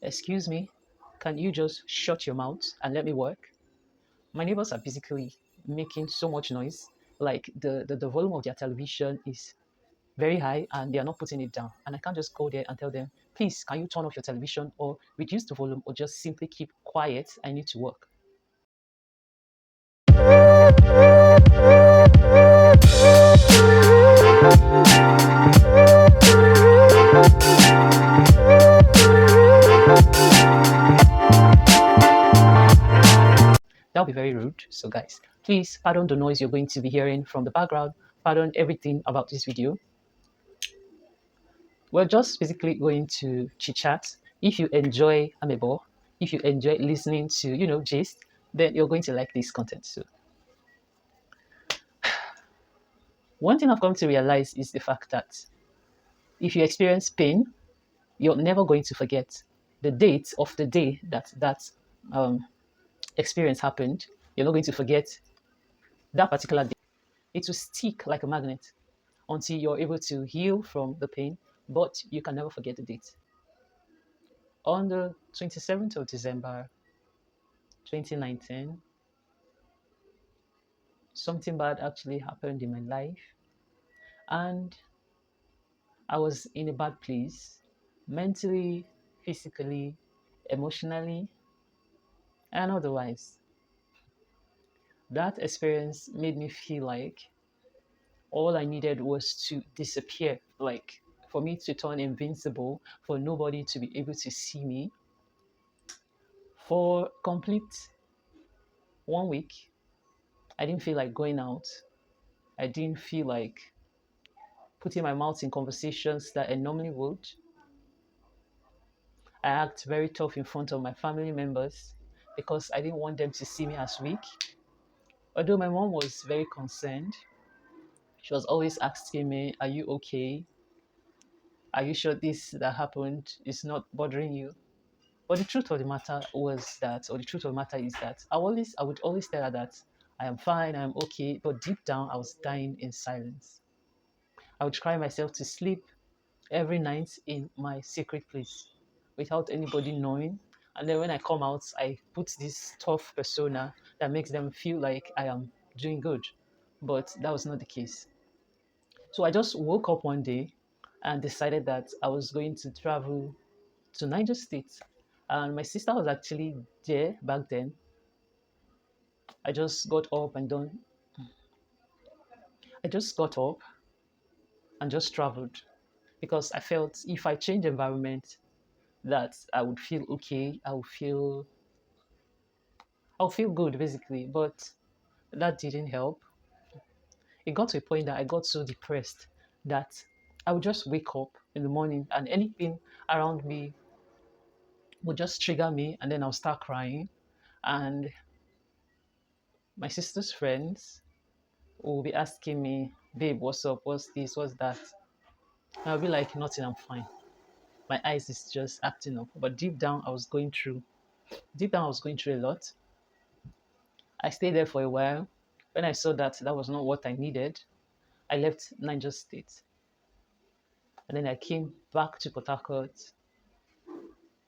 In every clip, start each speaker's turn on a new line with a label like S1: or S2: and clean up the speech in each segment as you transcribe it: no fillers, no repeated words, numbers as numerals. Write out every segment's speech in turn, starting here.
S1: Excuse me, can you just shut your mouth and let me work? My neighbors are basically making so much noise. Like the volume of their television is very high and they are not putting it down. And I can't just go there and tell them, please, can you turn off your television or reduce the volume or just simply keep quiet? I need to work. That'll be very rude. So guys, please pardon the noise you're going to be hearing from the background. Pardon everything about this video. We're just basically going to chit chat. If you enjoy Amebo, if you enjoy listening to, gist, then you're going to like this content. So one thing I've come to realize is the fact that if you experience pain, you're never going to forget the date of the day that um, experience happened. You're not going to forget that particular day. It will stick like a magnet until you're able to heal from the pain, but you can never forget the date. On the 27th of December 2019, something bad actually happened in my life, and I was in a bad place mentally, physically, emotionally, and otherwise. That experience made me feel like all I needed was to disappear, like for me to turn invincible, for nobody to be able to see me. For complete 1 week, I didn't feel like going out. I didn't feel like putting my mouth in conversations that I normally would. I act very tough in front of my family members because I didn't want them to see me as weak. Although my mom was very concerned, she was always asking me, are you okay? Are you sure this that happened is not bothering you? But the truth of the matter was that, or the truth of the matter is that I would always tell her that I am fine, I am okay, but deep down I was dying in silence. I would cry myself to sleep every night in my secret place without anybody knowing. And then when I come out, I put this tough persona that makes them feel like I am doing good. But that was not the case. So I just woke up one day and decided that I was going to travel to Niger State. And my sister was actually there back then. I just got up and done. I just got up and just traveled because I felt if I change environment, that I would feel okay. I'll feel good basically. But that didn't help. It got to a point that I got so depressed that I would just wake up in the morning and anything around me would just trigger me and then I'll start crying. And my sister's friends will be asking me, babe, what's up? What's this? What's that? And I'll be like, nothing, I'm fine. My eyes is just acting up. But deep down I was going through a lot. I stayed there for a while. When I saw that that was not what I needed, I left Niger State. And then I came back to Port Harcourt.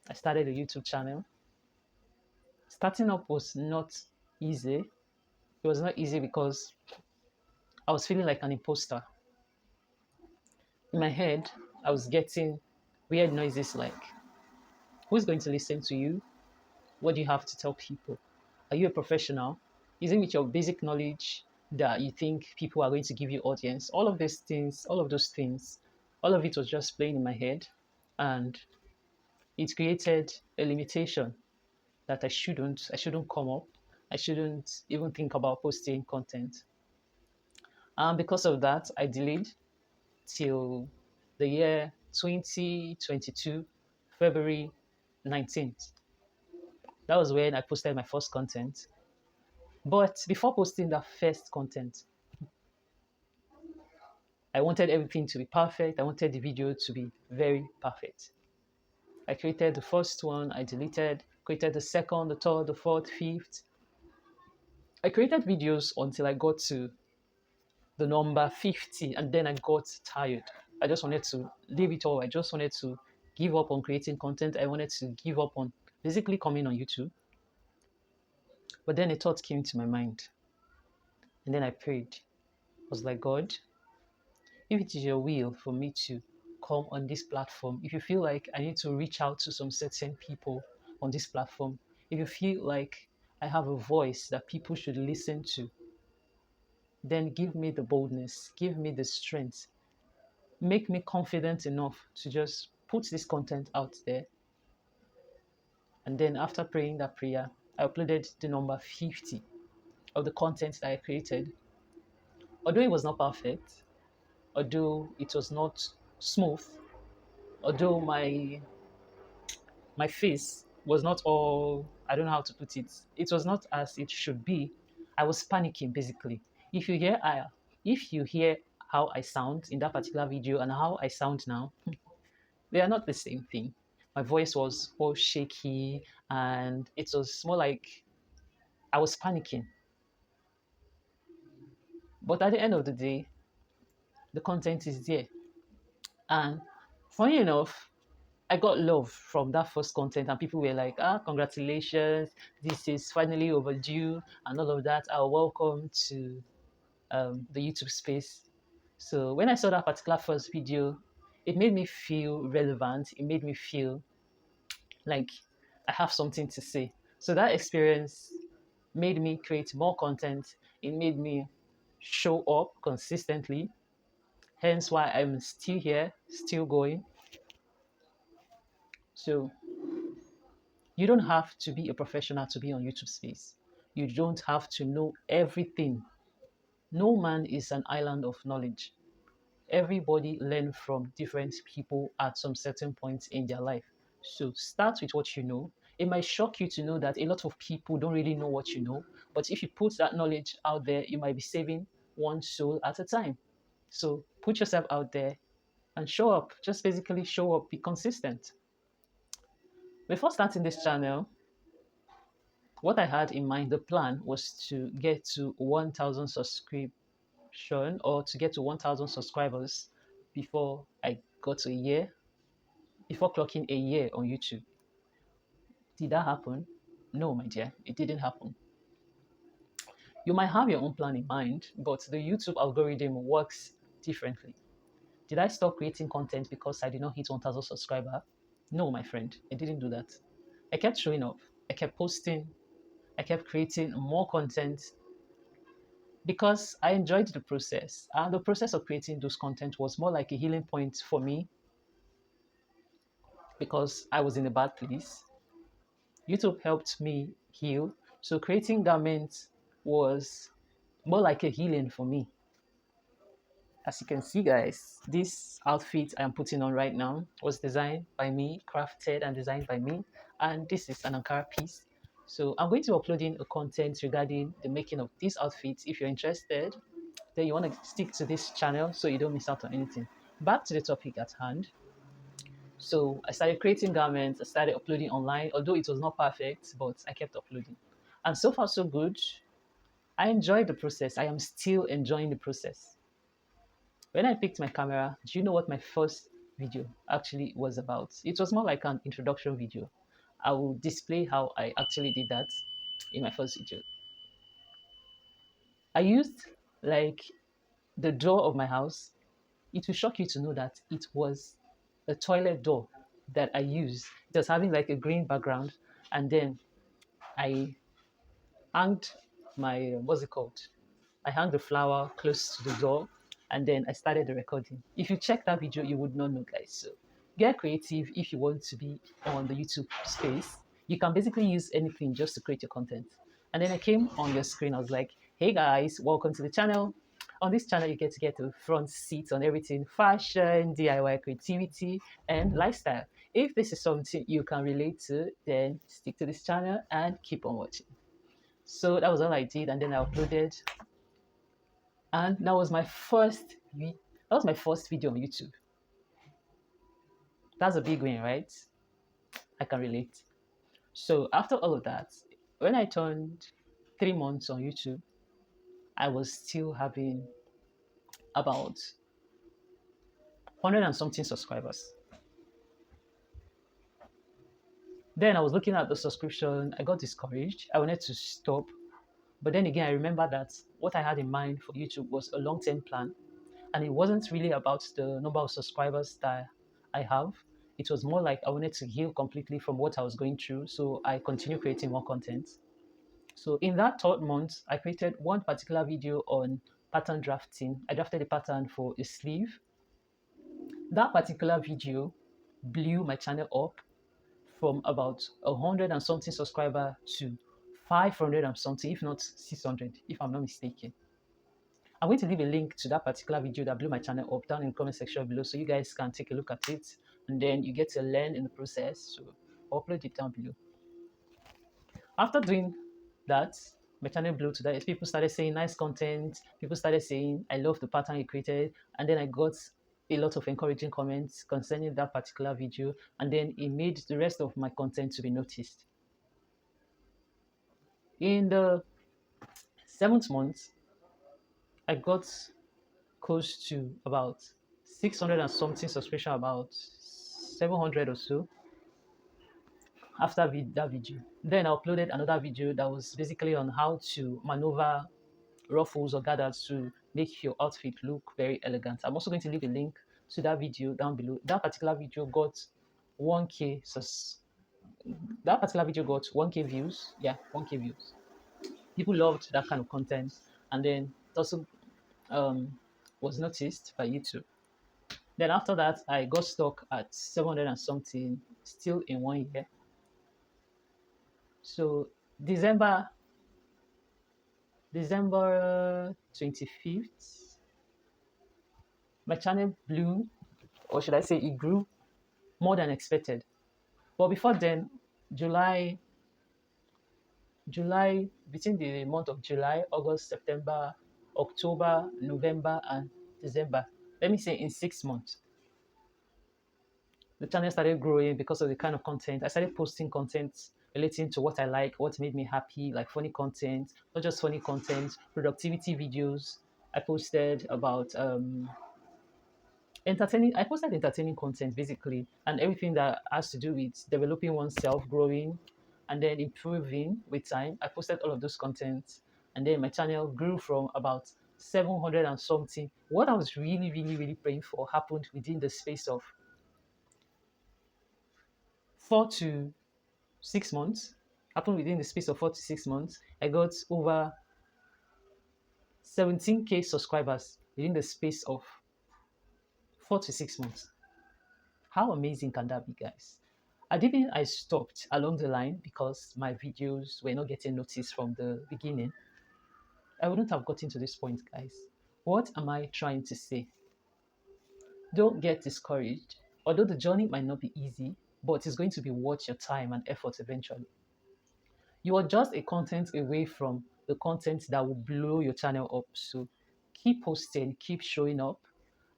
S1: I started a YouTube channel. Starting up was not easy. It was not easy because I was feeling like an imposter. In my head, I was getting weird noises like, who's going to listen to you? What do you have to tell people? Are you a professional? Is it with your basic knowledge that you think people are going to give you audience? All of these things, all of those things, all of it was just playing in my head. And it created a limitation that I shouldn't come up. I shouldn't even think about posting content. And because of that, I delayed till the year 2022, February 19th. That was when I posted my first content. But before posting that first content, I wanted everything to be perfect. I wanted the video to be very perfect. I created the first one, I deleted, created the second, the third, the fourth, fifth. I created videos until I got to the number 50 and then I got tired. I just wanted to leave it all. I just wanted to give up on creating content. I wanted to give up on basically coming on YouTube. But then a thought came to my mind. And then I prayed. I was like, God, if it is your will for me to come on this platform, if you feel like I need to reach out to some certain people on this platform, if you feel like I have a voice that people should listen to, then give me the boldness, give me the strength, make me confident enough to just put this content out there. And then after praying that prayer, I uploaded the number 50 of the content that I created. Although it was not perfect, although it was not smooth, although my face was not all, I don't know how to put it. It was not as it should be. I was panicking basically. If you hear I if you hear how I sound in that particular video and how I sound now, they are not the same thing. My voice was all shaky and it was more like I was panicking. But at the end of the day, the content is there. And funny enough, I got love from that first content, and people were like, congratulations, this is finally overdue, and all of that. Welcome to the YouTube space. So when I saw that particular first video, it made me feel relevant. It made me feel like I have something to say. So that experience made me create more content. It made me show up consistently. Hence why I'm still here, still going. So you don't have to be a professional to be on YouTube space. You don't have to know everything. No man is an island of knowledge. Everybody learn from different people at some certain points in their life. So start with what you know. It might shock you to know that a lot of people don't really know what you know, but if you put that knowledge out there, you might be saving one soul at a time. So put yourself out there and show up. Just basically show up, be consistent. Before starting this channel, what I had in mind, the plan was to get to 1,000 subscription or to get to 1,000 subscribers before I got to a year, before clocking a year on YouTube. Did that happen? No, my dear, it didn't happen. You might have your own plan in mind, but the YouTube algorithm works differently. Did I stop creating content because I did not hit 1,000 subscribers? No, my friend, I didn't do that. I kept showing up. I kept posting. I kept creating more content because I enjoyed the process. And the process of creating those content was more like a healing point for me because I was in a bad place. YouTube helped me heal. So creating garments was more like a healing for me. As you can see, guys, this outfit I'm putting on right now was designed by me, crafted and designed by me. And this is an Ankara piece. So I'm going to be uploading a content regarding the making of this outfit. If you're interested, then you want to stick to this channel so you don't miss out on anything. Back to the topic at hand. So I started creating garments, I started uploading online, although it was not perfect, but I kept uploading. And so far, so good. I enjoyed the process. I am still enjoying the process. When I picked my camera, do you know what my first video actually was about? It was more like an introduction video. I will display how I actually did that in my first video. I used like the door of my house. It will shock you to know that it was a toilet door that I used. It was having like a green background, and then I hanged my what's it called? I hung the flower close to the door, and then I started the recording. If you check that video, you would not know, guys. So get creative if you want to be on the YouTube space. You can basically use anything just to create your content. And then I came on your screen. I was like, hey guys, welcome to the channel. On this channel, you get to get the front seat on everything fashion, DIY creativity, and lifestyle. If this is something you can relate to, then stick to this channel and keep on watching. So that was all I did, and then I uploaded, and that was my first video on YouTube. That's a big win, right? I can relate. So after all of that, when I turned 3 months on YouTube, I was still having about 100 and something subscribers. Then I was looking at the subscription. I got discouraged. I wanted to stop. But then again, I remember that what I had in mind for YouTube was a long term plan. And it wasn't really about the number of subscribers that I have. It was more like I wanted to heal completely from what I was going through. So I continued creating more content. So in that third month, I created one particular video on pattern drafting. I drafted a pattern for a sleeve. That particular video blew my channel up from about 100 and something subscriber to 500 and something, if not 600, if I'm not mistaken. I'm going to leave a link to that particular video that blew my channel up down in the comment section below, so you guys can take a look at it and then you get to learn in the process. So I'll upload it down below. After doing that, my channel blew to that. People started saying nice content. People started saying I love the pattern you created, and then I got a lot of encouraging comments concerning that particular video, and then it made the rest of my content to be noticed. In the 7th month, I got close to about 600 and something subscription, about 700 or so after that video. Then I uploaded another video that was basically on how to maneuver ruffles or gathers to make your outfit look very elegant. I'm also going to leave a link to that video down below. That particular video got 1k that particular video got 1k views. Yeah, 1k views. People loved that kind of content, and then it also was noticed by YouTube. Then after that, I got stuck at 700 and something, still in 1 year. So December 25th, my channel blew, or should I say it grew more than expected. But before then, July, between the month of July, August, September, October, November, and December, let me say in 6 months, the channel started growing because of the kind of content. I started posting content relating to what I like, what made me happy, like funny content, not just funny content, productivity videos. I posted about entertaining. I posted entertaining content basically, and everything that has to do with developing oneself, growing, and then improving with time. I posted all of those contents, and then my channel grew from about 700 and something. What I was really, really, really praying for happened within the space of 4 to 6 months. Happened within the space of 4 to 6 months. I got over 17k subscribers within the space of 4 to 6 months. How amazing can that be, guys? Even I stopped along the line because my videos were not getting noticed from the beginning, I wouldn't have gotten to this point, guys. What am I trying to say? Don't get discouraged. Although the journey might not be easy, but it's going to be worth your time and effort eventually. You are just a content away from the content that will blow your channel up. So keep posting, keep showing up,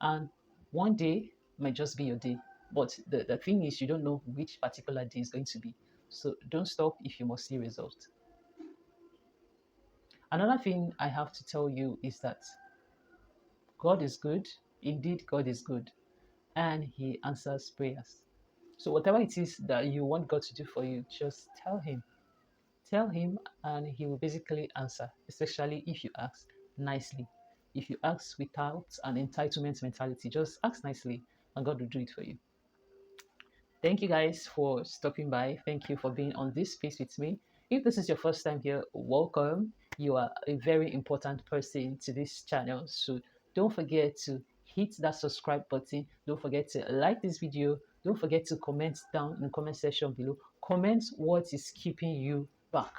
S1: and one day might just be your day. But the thing is, you don't know which particular day is going to be. So don't stop if you must see results. Another thing I have to tell you is that God is good. Indeed, God is good. And He answers prayers. So whatever it is that you want God to do for you, just tell Him. Tell Him and He will basically answer, especially if you ask nicely. If you ask without an entitlement mentality, just ask nicely and God will do it for you. Thank you guys for stopping by. Thank you for being on this space with me. If this is your first time here, welcome. You are a very important person to this channel. So don't forget to hit that subscribe button. Don't forget to like this video. Don't forget to comment down in the comment section below. Comment what is keeping you back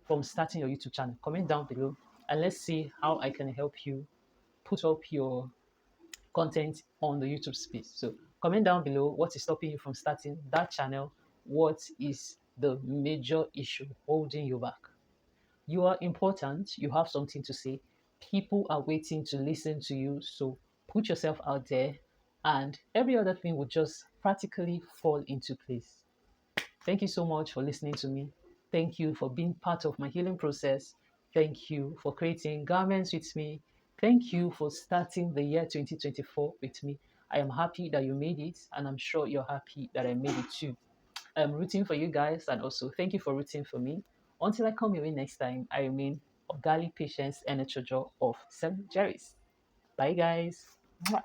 S1: from starting your YouTube channel. Comment down below and let's see how I can help you put up your content on the YouTube space. So comment down below what is stopping you from starting that channel. What is the major issue holding you back? You are important. You have something to say. People are waiting to listen to you. So put yourself out there and every other thing will just practically fall into place. Thank you so much for listening to me. Thank you for being part of my healing process. Thank you for creating garments with me. Thank you for starting the year 2024 with me. I am happy that you made it, and I'm sure you're happy that I made it too. rooting for you guys, and also thank you for rooting for me. Until I come your way next time, I remain Ogali Patience and a Chojo of Seven Jerry's. Bye, guys. Mwah.